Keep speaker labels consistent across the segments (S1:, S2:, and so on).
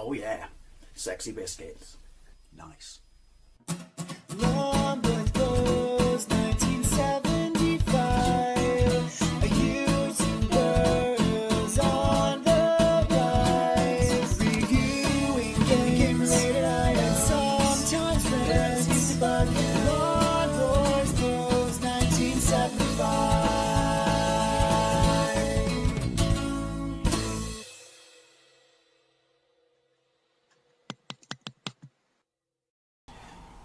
S1: Oh yeah, sexy biscuits. Nice.
S2: Long Boys 1975. YouTubers on the rise. Reviewing games late at night and sometimes friends. But Long Boys 1975.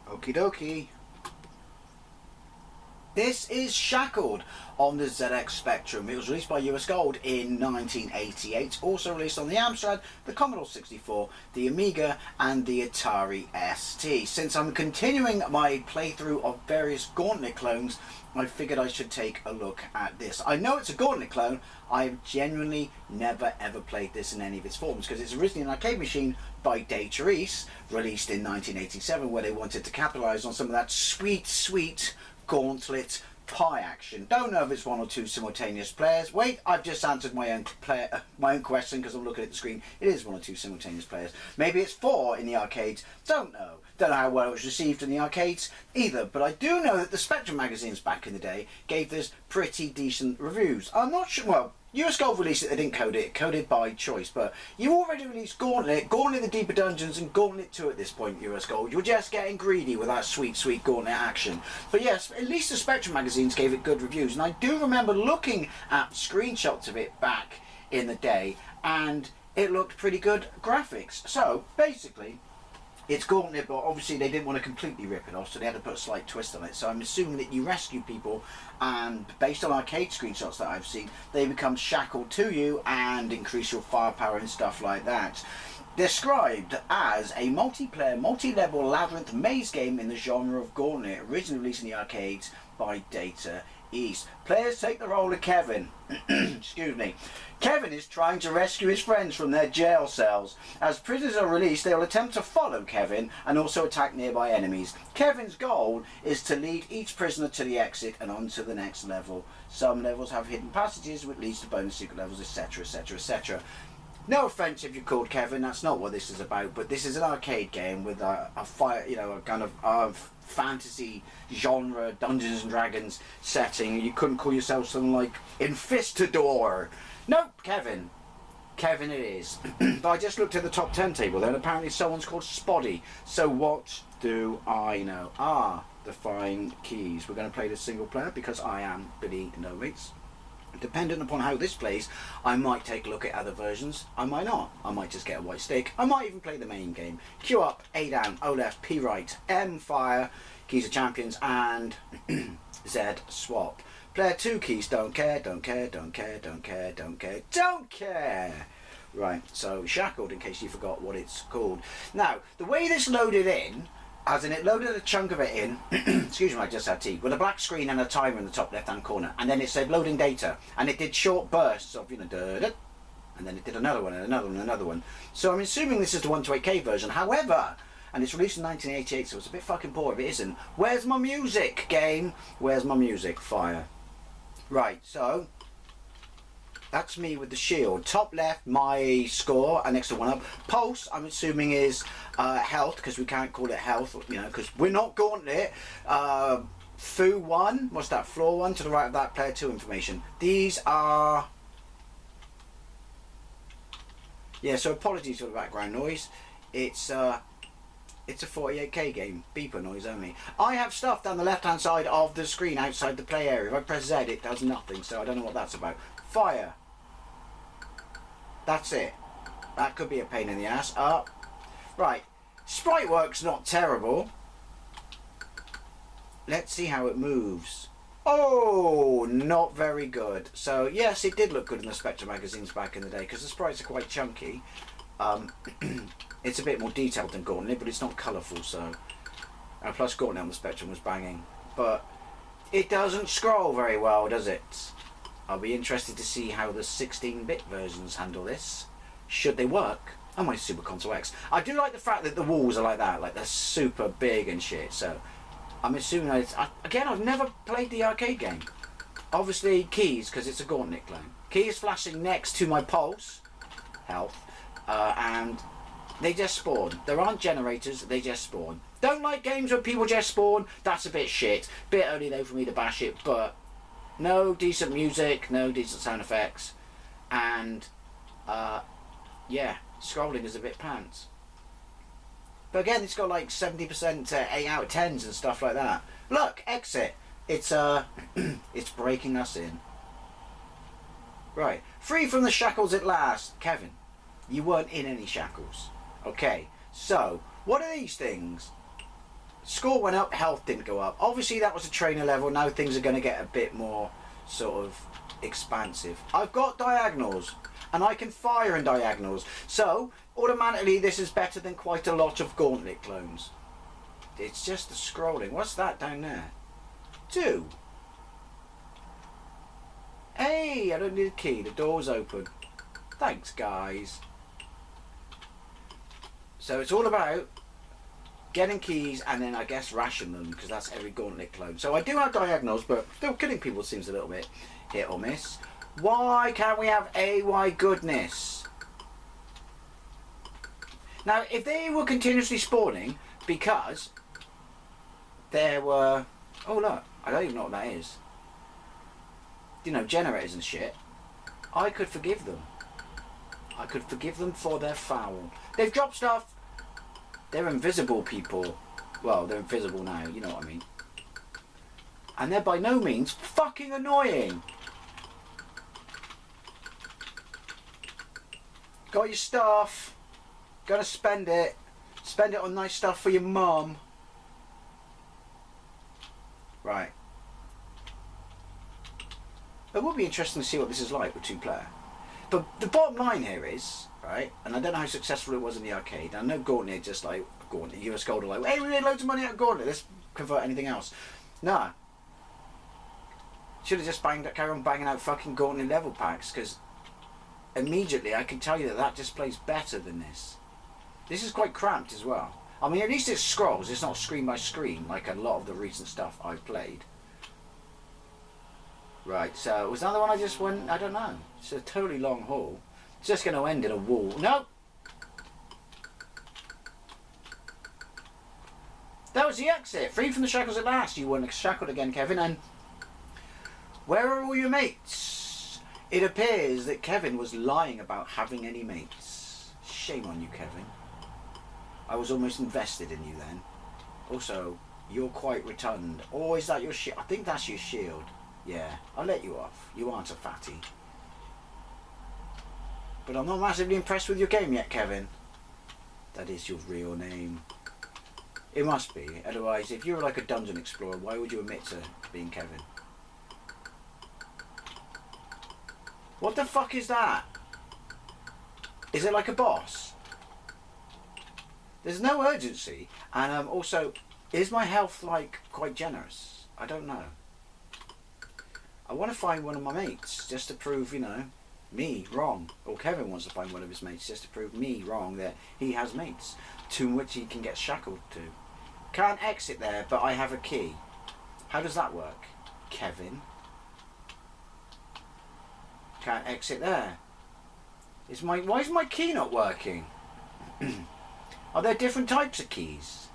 S1: Okie dokie. This is Shackled on the ZX Spectrum. It was released by US Gold in 1988. Also released on the Amstrad, the Commodore 64, the Amiga and the Atari ST. Since I'm continuing my playthrough of various Gauntlet clones, I figured I should take a look at this. I know it's a Gauntlet clone. I've genuinely never ever played this in any of its forms because it's originally an arcade machine by Data East, released in 1987, where they wanted to capitalise on some of that sweet, sweet Gauntlet pie action. Don't know if it's one or two simultaneous players. Wait, I've just answered my own question because I'm looking at the screen. It is one or two simultaneous players. Maybe it's 4 in the arcades. Don't know. Don't know how well it was received in the arcades either. But I do know that the Spectrum magazines back in the day gave this pretty decent reviews. I'm not sure. Well, US Gold released it, they didn't code it, coded by choice, but you already released Gauntlet, Gauntlet the Deeper Dungeons and Gauntlet 2 at this point, US Gold. You're just getting greedy with that sweet, sweet Gauntlet action. But yes, at least the Spectrum magazines gave it good reviews, and I do remember looking at screenshots of it back in the day, and it looked pretty good graphics. So, basically, it's Gauntlet, but obviously they didn't want to completely rip it off, so they had to put a slight twist on it. So I'm assuming that you rescue people, and based on arcade screenshots that I've seen, they become shackled to you and increase your firepower and stuff like that. Described as a multiplayer, multi-level labyrinth maze game in the genre of Gauntlet, originally released in the arcades by Data East. Players take the role of Kevin. Excuse me. Kevin is trying to rescue his friends from their jail cells. As prisoners are released, they will attempt to follow Kevin and also attack nearby enemies. Kevin's goal is to lead each prisoner to the exit and on to the next level. Some levels have hidden passages which leads to bonus secret levels, etc, etc, etc. No offence if you're called Kevin, that's not what this is about, but this is an arcade game with a fire, you know, a kind of fantasy genre, Dungeons and Dragons setting. You couldn't call yourself something like Infestador. Nope, Kevin. Kevin it is. But I just looked at the top 10 table there, and apparently someone's called Spotty. So what do I know? Define keys. We're going to play this single player because I am Billy No Mates. Dependent upon how this plays, I might take a look at other versions. I might not. I might just get a white stick. I might even play the main game. Q up, A down, O left, P right, M fire, keys of champions, and Z swap. Player 2 keys, don't care, don't care, don't care, don't care, don't care, don't care. Right, so Shackled, in case you forgot what it's called. Now, the way this loaded in, as in it loaded a chunk of it in, excuse me, I just had tea, with a black screen and a timer in the top left hand corner, and then it said loading data, and it did short bursts of, you know, da-da, and then it did another one, and another one, and another one. So I'm assuming this is the 128K version. However, and it's released in 1988, so it's a bit fucking poor if it isn't. Where's my music, game? Where's my music? Fire. Right, so that's me with the shield. Top left, my score, and next to one up. Pulse, I'm assuming is health, because we can't call it health, you know, because we're not Gauntlet. Foo 1, what's that? Floor 1 to the right of that, player 2 information. These are... Yeah, so apologies for the background noise. It's a 48K game, beeper noise only. I have stuff down the left hand side of the screen outside the play area. If I press Z it does nothing, so I don't know what that's about. Fire. That's it. That could be a pain in the ass. Right. Sprite work's not terrible. Let's see how it moves. Oh, not very good. So yes, it did look good in the Spectrum magazines back in the day because the sprites are quite chunky. It's a bit more detailed than Gauntlet, but it's not colourful, so... And plus Gauntlet on the Spectrum was banging. But it doesn't scroll very well, does it? I'll be interested to see how the 16-bit versions handle this. Should they work on my Super Console X. I do like the fact that the walls are like that, like they're super big and shit, so... I'm assuming that it's... Again, I've never played the arcade game. Obviously, keys, because it's a Gauntlet clone. Keys flashing next to my pulse, health, and They just spawn. There aren't generators, they just spawn. Don't like games where people just spawn, that's a bit shit. Bit early though for me to bash it, but no decent music, no decent sound effects, and yeah, scrolling is a bit pants. But again, it's got like 70% 8 out of 10s and stuff like that. Look, exit. It's it's breaking us in. Right, free from the shackles at last. Kevin, you weren't in any shackles. Okay, so what are these things? Score went up, health didn't go up. Obviously that was a trainer level. Now things are going to get a bit more sort of expansive. I've got diagonals and I can fire in diagonals, so automatically this is better than quite a lot of Gauntlet clones. It's just the scrolling. What's that down there? 2. Hey, I don't need a key, the door's open. Thanks guys. So it's all about getting keys and then I guess ration them, because that's every Gauntlet clone. So I do have diagonals, but still killing people seems a little bit hit or miss. Why can't we have A? Why goodness? Now if they were continuously spawning because there were, oh look, I don't even know what that is, you know, generators and shit, I could forgive them. I could forgive them for their foul. They've dropped stuff. They're invisible people. Well, they're invisible now, you know what I mean. And they're by no means fucking annoying. Got your stuff. Gotta spend it. Spend it on nice stuff for your mum. Right. It would be interesting to see what this is like with 2-player. But the bottom line here is, right, and I don't know how successful it was in the arcade. I know Gauntlet just like, Gauntlet, US Gold are like, hey, we made loads of money out of Gauntlet, let's convert anything else. Nah. Should have just carried on banging out fucking Gauntlet level packs, because immediately I can tell you that that just plays better than this. This is quite cramped as well. I mean, at least it scrolls, it's not screen by screen like a lot of the recent stuff I've played. Right, so was that the one I just went? I don't know. It's a totally long haul. It's just going to end in a wall. No! That was the exit. Free from the shackles at last. You weren't shackled again, Kevin. And where are all your mates? It appears that Kevin was lying about having any mates. Shame on you, Kevin. I was almost invested in you then. Also, you're quite rotund. Or is that your shield? I think that's your shield. Yeah, I'll let you off. You aren't a fatty. But I'm not massively impressed with your game yet, Kevin. That is your real name. It must be. Otherwise, if you were like a dungeon explorer, why would you admit to being Kevin? What the fuck is that? Is it like a boss? There's no urgency. And also, is my health like quite generous? I don't know. I want to find one of my mates just to prove, you know, me wrong. Or Kevin wants to find one of his mates just to prove me wrong that he has mates to which he can get shackled to. Can't exit there, but I have a key. How does that work, Kevin? Can't exit there. Why is my key not working? Are there different types of keys?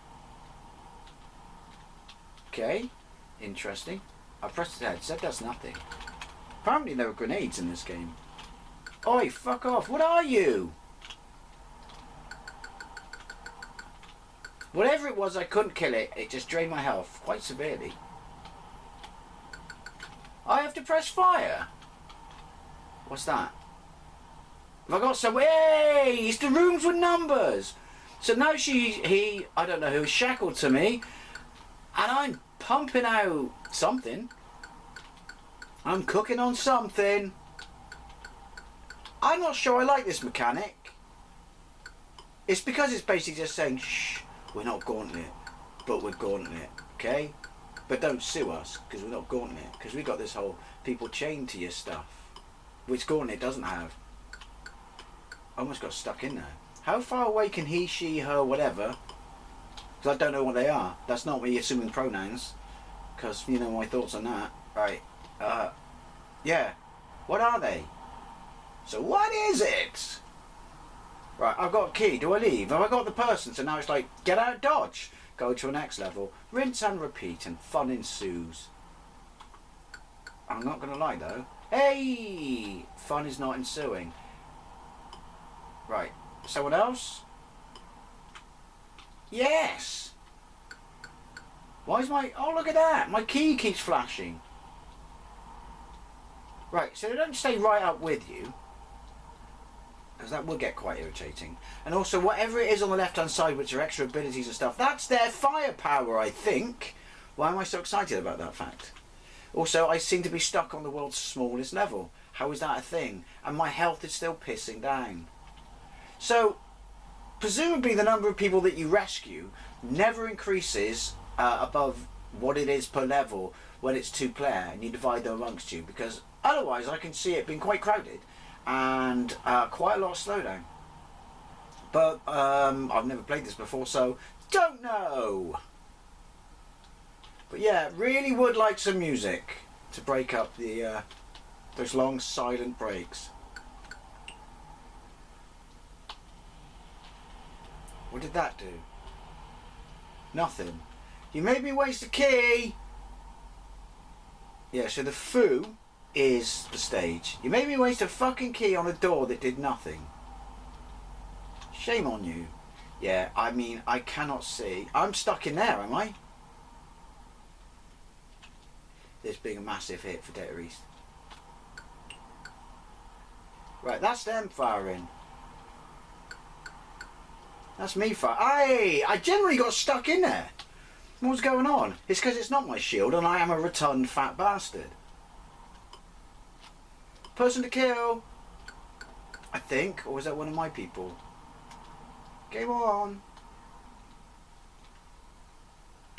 S1: Okay, interesting. I pressed the head, said that's nothing. Apparently there are grenades in this game. Oi, fuck off, what are you? Whatever it was, I couldn't kill it. It just drained my health quite severely. I have to press fire. What's that? Have I got some? Hey, it's the rooms with numbers. So now I don't know who, is shackled to me. And I'm pumping out something. I'm cooking on something. I'm not sure I like this mechanic. It's because it's basically just saying, shh, we're not Gauntlet, but we're Gauntlet, okay? But don't sue us, because we're not Gauntlet, because we got this whole people chained to your stuff, which Gauntlet doesn't have. I almost got stuck in there. How far away can he, she, her, whatever? Because I don't know what they are. That's not me assuming pronouns, because you know my thoughts on that. Right, yeah, what are they? So what is it? Right, I've got a key. Do I leave? Have I got the person? So now it's like, get out, dodge. Go to the next level. Rinse and repeat, and fun ensues. I'm not going to lie, though. Hey! Fun is not ensuing. Right. Someone else? Yes! Why is my... Oh, look at that! My key keeps flashing. Right, so they don't stay right up with you. Because that will get quite irritating. And also, whatever it is on the left-hand side, which are extra abilities and stuff, that's their firepower, I think. Why am I so excited about that fact? Also, I seem to be stuck on the world's smallest level. How is that a thing? And my health is still pissing down. So, presumably the number of people that you rescue never increases above what it is per level when it's 2-player and you divide them amongst you. Because otherwise, I can see it being quite crowded. And quite a lot of slowdown. But I've never played this before, so don't know. But yeah, really would like some music to break up the those long silent breaks. What did that do? Nothing. You made me waste a key. Yeah, so the foo is the stage. You made me waste a fucking key on a door that did nothing. Shame on you. Yeah, I mean, I cannot see. I'm stuck in there, am I? This being a massive hit for Data East. Right, that's them firing. That's me firing. Hey, I generally got stuck in there. What's going on? It's because it's not my shield and I am a rotund fat bastard. Person to kill, I think, or was that one of my people? Game on.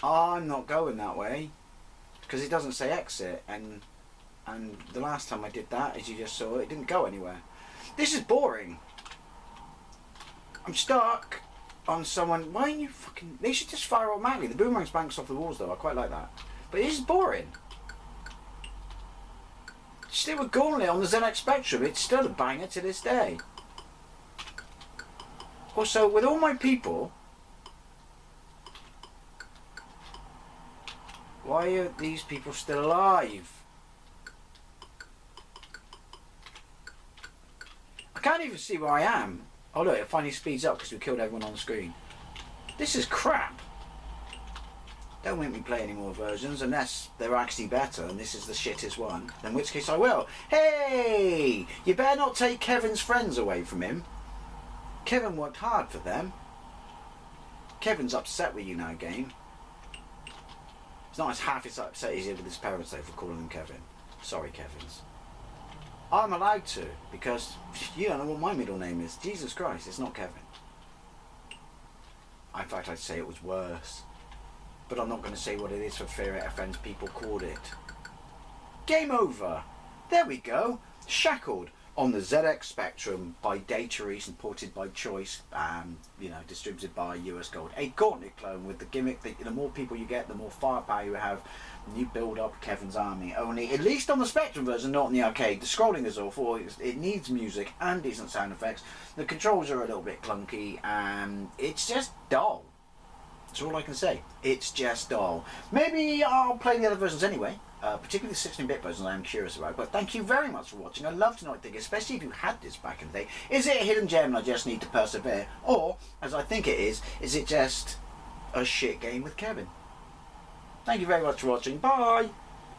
S1: I'm not going that way because it doesn't say exit, and the last time I did that, as you just saw, it didn't go anywhere. This is boring. I'm stuck on someone. Why aren't you fucking? They should just fire automatically. The boomerangs bounce off the walls though. I quite like that, but this is boring. Still with Gauntlet on the ZX Spectrum, it's still a banger to this day. Also, with all my people, why are these people still alive? I can't even see where I am. Oh look, it finally speeds up because we killed everyone on the screen. This is crap. Don't make me play any more versions unless they're actually better and this is the shittest one. In which case I will. Hey! You better not take Kevin's friends away from him. Kevin worked hard for them. Kevin's upset with you now, game. It's not as half as upset as he is with his parents though for calling him Kevin. Sorry, Kevins. I'm allowed to, because you don't know what my middle name is. Jesus Christ, it's not Kevin. In fact, I'd say it was worse. But I'm not going to say what it is for fear it offends people called it. Game over. There we go. Shackled on the ZX Spectrum by Data East and ported by Choice, you know, distributed by US Gold. A Gauntlet clone with the gimmick that the more people you get, the more firepower you have, and you build up Kevin's army. Only, at least on the Spectrum version, not in the arcade, the scrolling is awful. It needs music and decent sound effects. The controls are a little bit clunky, and it's just dull. That's all I can say. It's just dull. Maybe I'll play the other versions anyway, particularly the 16-bit versions I am curious about. But thank you very much for watching. I'd love to know what you think, especially if you had this back in the day. Is it a hidden gem and I just need to persevere? Or, as I think it is it just a shit game with Kevin? Thank you very much for watching. Bye!